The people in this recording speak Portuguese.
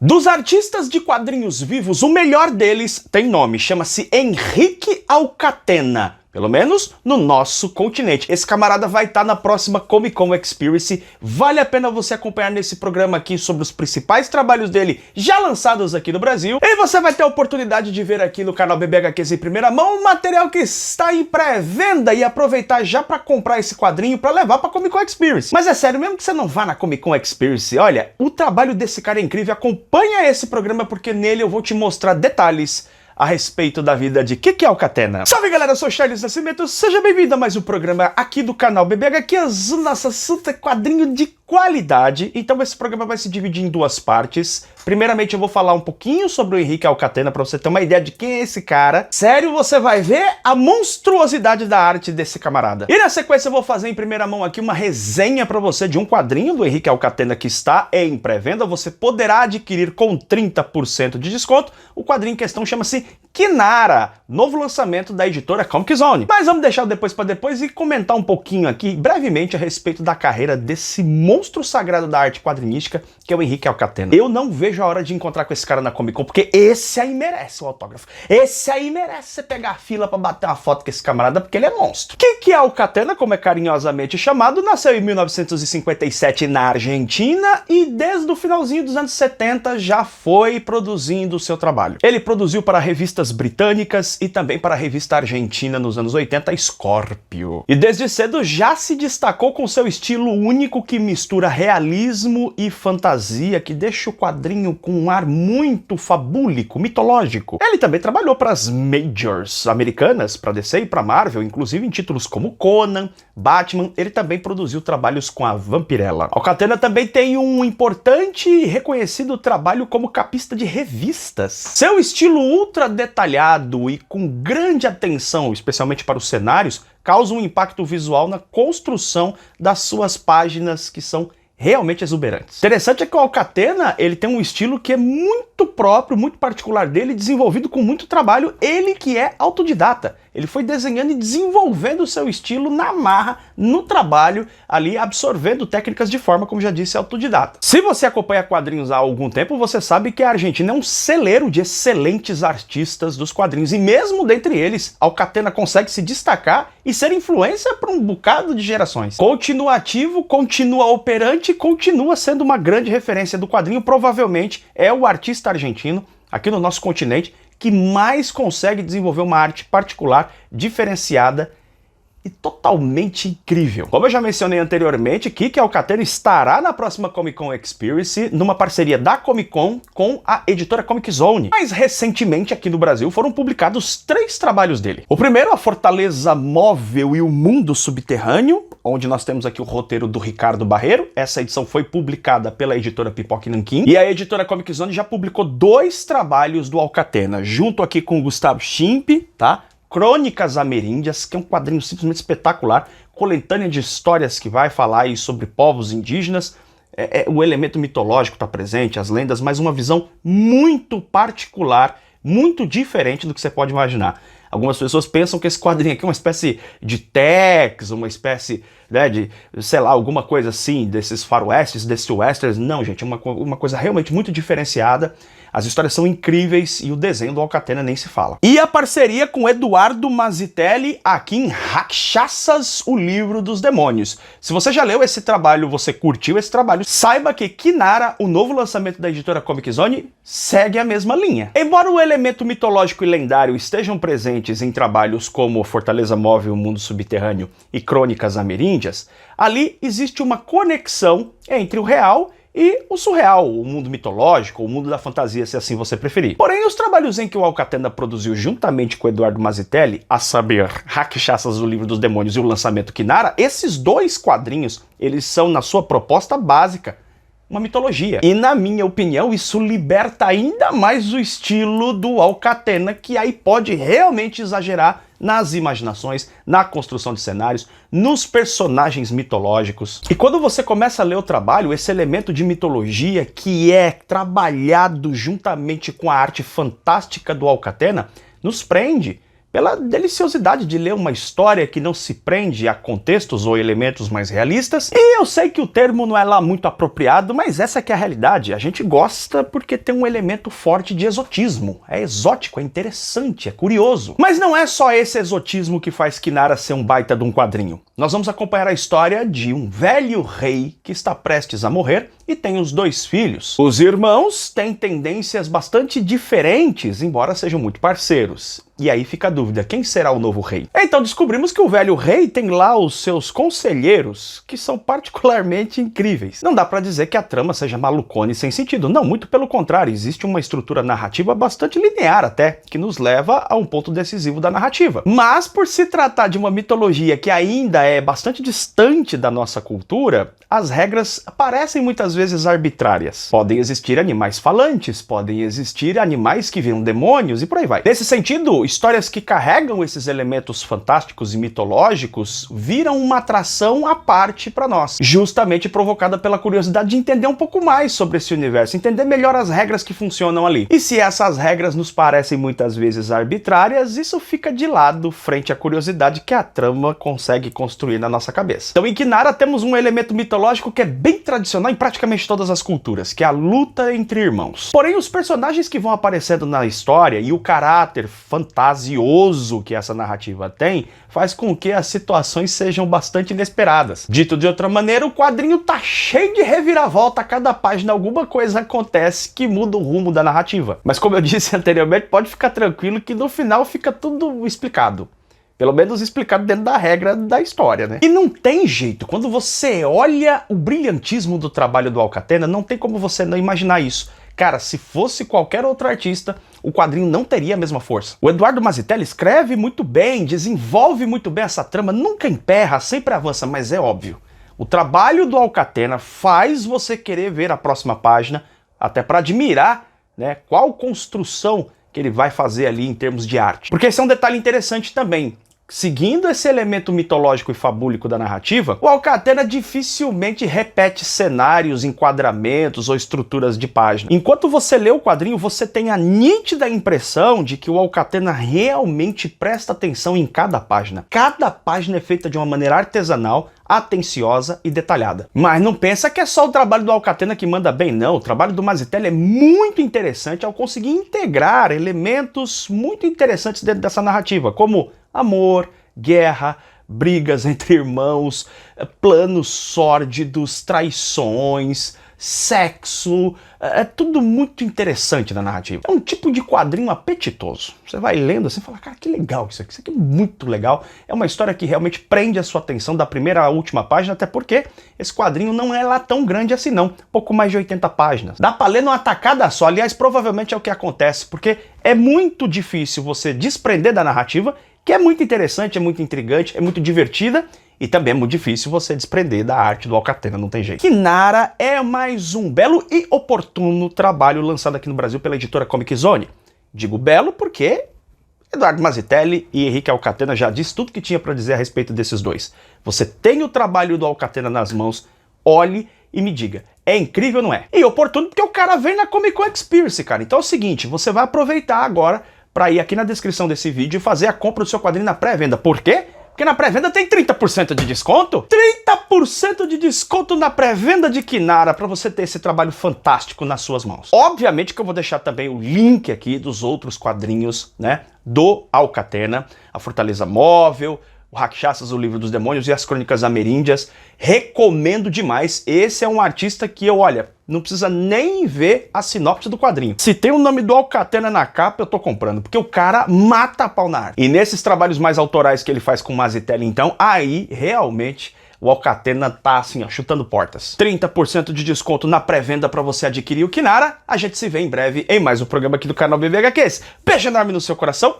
Dos artistas de quadrinhos vivos, o melhor deles tem nome, chama-se Henrique Alcatena. Pelo menos no nosso continente. Esse camarada vai estar na próxima Comic Con Experience. Vale a pena você acompanhar nesse programa aqui sobre os principais trabalhos dele já lançados aqui no Brasil. E você vai ter a oportunidade de ver aqui no canal BBHQs em primeira mão o material que está em pré-venda e aproveitar já para comprar esse quadrinho para levar para Comic Con Experience. Mas é sério, mesmo que você não vá na Comic Con Experience, olha, o trabalho desse cara é incrível. Acompanha esse programa porque nele eu vou te mostrar detalhes a respeito da vida de Henrique Alcatena. Salve galera, eu sou Charles Nascimento, seja bem-vindo a mais um programa aqui do canal BBHQs, nosso assunto é quadrinho de qualidade. Então esse programa vai se dividir em duas partes. Primeiramente eu vou falar um pouquinho sobre o Henrique Alcatena para você ter uma ideia de quem é esse cara. Sério, você vai ver a monstruosidade da arte desse camarada. E na sequência eu vou fazer em primeira mão aqui uma resenha para você de um quadrinho do Henrique Alcatena que está em pré-venda. Você poderá adquirir com 30% de desconto. O quadrinho em questão chama-se Kinara, novo lançamento da editora Comic Zone. Mas vamos deixar depois para depois e comentar um pouquinho aqui, brevemente, a respeito da carreira desse monstro sagrado da arte quadrinística, que é o Henrique Alcatena. Eu não vejo a hora de encontrar com esse cara na Comic Con, porque esse aí merece o autógrafo. Esse aí merece você pegar a fila para bater uma foto com esse camarada, porque ele é monstro. Henrique Alcatena, como é carinhosamente chamado, nasceu em 1957 na Argentina e desde o finalzinho dos anos 70 já foi produzindo o seu trabalho. Ele produziu para revistas britânicas e também para a revista argentina nos anos 80, Scorpio. E desde cedo já se destacou com seu estilo único que mistura realismo e fantasia, que deixa o quadrinho com um ar muito fabúlico, mitológico. Ele também trabalhou para as majors americanas, para DC e para Marvel, inclusive em títulos como Conan, Batman. Ele também produziu trabalhos com a Vampirella. Alcatena também tem um importante e reconhecido trabalho como capista de revistas. Seu estilo ultra detalhado e com grande atenção, especialmente para os cenários, causa um impacto visual na construção das suas páginas, que são realmente exuberantes. Interessante é que o Alcatena, ele tem um estilo que é muito próprio, muito particular dele, desenvolvido com muito trabalho, ele que é autodidata. Ele foi desenhando e desenvolvendo o seu estilo na marra, no trabalho, ali absorvendo técnicas de forma, como já disse, autodidata. Se você acompanha quadrinhos há algum tempo, você sabe que a Argentina é um celeiro de excelentes artistas dos quadrinhos. E mesmo dentre eles, Alcatena consegue se destacar e ser influência para um bocado de gerações. Continua ativo, continua operante, continua sendo uma grande referência do quadrinho. Provavelmente é o artista argentino, aqui no nosso continente, que mais consegue desenvolver uma arte particular, diferenciada e totalmente incrível. Como eu já mencionei anteriormente, Henrique Alcatena estará na próxima Comic Con Experience, numa parceria da Comic Con com a editora Comic Zone. Mais recentemente, aqui no Brasil, foram publicados 3 trabalhos dele. O primeiro, A Fortaleza Móvel e o Mundo Subterrâneo, onde nós temos aqui o roteiro do Ricardo Barreiro. Essa edição foi publicada pela editora Pipoca e Nanquim. E a editora Comic Zone já publicou 2 trabalhos do Alcatena, junto aqui com o Gustavo Schimp, tá? Crônicas Ameríndias, que é um quadrinho simplesmente espetacular, coletânea de histórias que vai falar aí sobre povos indígenas. O elemento mitológico está presente, as lendas, mas uma visão muito particular, muito diferente do que você pode imaginar. Algumas pessoas pensam que esse quadrinho aqui é uma espécie de Tex, uma espécie, né, de, sei lá, alguma coisa assim, desses faroestes, desses westerns. Não, gente, é uma coisa realmente muito diferenciada. As histórias são incríveis e o desenho do Alcatena nem se fala. E a parceria com Eduardo Mazitelli aqui em Rakshasas, o Livro dos Demônios. Se você já leu esse trabalho, você curtiu esse trabalho, saiba que Kinara, o novo lançamento da editora Comic Zone, segue a mesma linha. Embora o elemento mitológico e lendário estejam presentes em trabalhos como Fortaleza Móvel, Mundo Subterrâneo e Crônicas Ameríndias, ali existe uma conexão entre o real e o surreal, o mundo mitológico, o mundo da fantasia, se assim você preferir. Porém, os trabalhos em que o Alcatena produziu juntamente com o Eduardo Mazitelli, a saber, Rakshasas, o Livro dos Demônios e o lançamento Kinara, esses 2 quadrinhos, eles são, na sua proposta básica, uma mitologia. E, na minha opinião, isso liberta ainda mais o estilo do Alcatena, que aí pode realmente exagerar nas imaginações, na construção de cenários, nos personagens mitológicos. E quando você começa a ler o trabalho, esse elemento de mitologia que é trabalhado juntamente com a arte fantástica do Alcatena, nos prende, pela deliciosidade de ler uma história que não se prende a contextos ou elementos mais realistas. E eu sei que o termo não é lá muito apropriado, mas essa que é a realidade. A gente gosta porque tem um elemento forte de exotismo. É exótico, é interessante, é curioso. Mas não é só esse exotismo que faz Kinara ser um baita de um quadrinho. Nós vamos acompanhar a história de um velho rei que está prestes a morrer e tem os 2 filhos. Os irmãos têm tendências bastante diferentes, embora sejam muito parceiros. E aí fica a dúvida, quem será o novo rei? Então descobrimos que o velho rei tem lá os seus conselheiros, que são particularmente incríveis. Não dá pra dizer que a trama seja malucona e sem sentido, não, muito pelo contrário, existe uma estrutura narrativa bastante linear até, que nos leva a um ponto decisivo da narrativa. Mas por se tratar de uma mitologia que ainda é bastante distante da nossa cultura, as regras parecem muitas vezes arbitrárias. Podem existir animais falantes, podem existir animais que viram demônios e por aí vai. Nesse sentido, histórias que carregam esses elementos fantásticos e mitológicos viram uma atração à parte para nós, justamente provocada pela curiosidade de entender um pouco mais sobre esse universo, entender melhor as regras que funcionam ali. E se essas regras nos parecem muitas vezes arbitrárias, isso fica de lado frente à curiosidade que a trama consegue construir na nossa cabeça. Então em Kinara temos um elemento mitológico que é bem tradicional em praticamente todas as culturas, que é a luta entre irmãos. Porém, os personagens que vão aparecendo na história e o caráter fantasioso que essa narrativa tem, faz com que as situações sejam bastante inesperadas. Dito de outra maneira, o quadrinho tá cheio de reviravolta, a cada página alguma coisa acontece que muda o rumo da narrativa. Mas como eu disse anteriormente, pode ficar tranquilo que no final fica tudo explicado. Pelo menos explicado dentro da regra da história, né? E não tem jeito, quando você olha o brilhantismo do trabalho do Alcatena, não tem como você não imaginar isso. Cara, se fosse qualquer outro artista, o quadrinho não teria a mesma força. O Eduardo Mazzitelli escreve muito bem, desenvolve muito bem essa trama, nunca emperra, sempre avança, mas é óbvio. O trabalho do Alcatena faz você querer ver a próxima página, até para admirar, né, qual construção que ele vai fazer ali em termos de arte. Porque esse é um detalhe interessante também. Seguindo esse elemento mitológico e fabúlico da narrativa, o Alcatena dificilmente repete cenários, enquadramentos ou estruturas de página. Enquanto você lê o quadrinho, você tem a nítida impressão de que o Alcatena realmente presta atenção em cada página. Cada página é feita de uma maneira artesanal, atenciosa e detalhada. Mas não pensa que é só o trabalho do Alcatena que manda bem, não. O trabalho do Mazzitelli é muito interessante ao conseguir integrar elementos muito interessantes dentro dessa narrativa, como amor, guerra, brigas entre irmãos, planos sórdidos, traições, sexo, é tudo muito interessante na narrativa. É um tipo de quadrinho apetitoso. Você vai lendo assim e fala, cara, que legal isso aqui é muito legal. É uma história que realmente prende a sua atenção da primeira à última página, até porque esse quadrinho não é lá tão grande assim não, pouco mais de 80 páginas. Dá pra ler numa tacada só, aliás, provavelmente é o que acontece, porque é muito difícil você desprender da narrativa, que é muito interessante, é muito intrigante, é muito divertida, e também é muito difícil você desprender da arte do Alcatena, não tem jeito. Kinara é mais um belo e oportuno trabalho lançado aqui no Brasil pela editora Comic Zone. Digo belo porque Eduardo Mazzitelli e Henrique Alcatena já disse tudo que tinha para dizer a respeito desses dois. Você tem o trabalho do Alcatena nas mãos, olhe e me diga, é incrível ou não é? E oportuno porque o cara vem na Comic Con Experience, cara. Então é o seguinte, você vai aproveitar agora para ir aqui na descrição desse vídeo e fazer a compra do seu quadrinho na pré-venda. Por quê? Porque na pré-venda tem 30% de desconto. 30% de desconto na pré-venda de Kinara para você ter esse trabalho fantástico nas suas mãos. Obviamente que eu vou deixar também o link aqui dos outros quadrinhos, né, do Alcatena, a Fortaleza Móvel, o Rakshasas, o Livro dos Demônios e as Crônicas Ameríndias. Recomendo demais. Esse é um artista que eu, olha, não precisa nem ver a sinopse do quadrinho. Se tem o nome do Alcatena na capa, eu tô comprando, porque o cara mata a pau na arte. E nesses trabalhos mais autorais que ele faz com o Mazzitelli, então, aí realmente o Alcatena tá assim, ó, chutando portas. 30% de desconto na pré-venda para você adquirir o Kinara. A gente se vê em breve em mais um programa aqui do canal BBHQs. Beijo enorme no seu coração.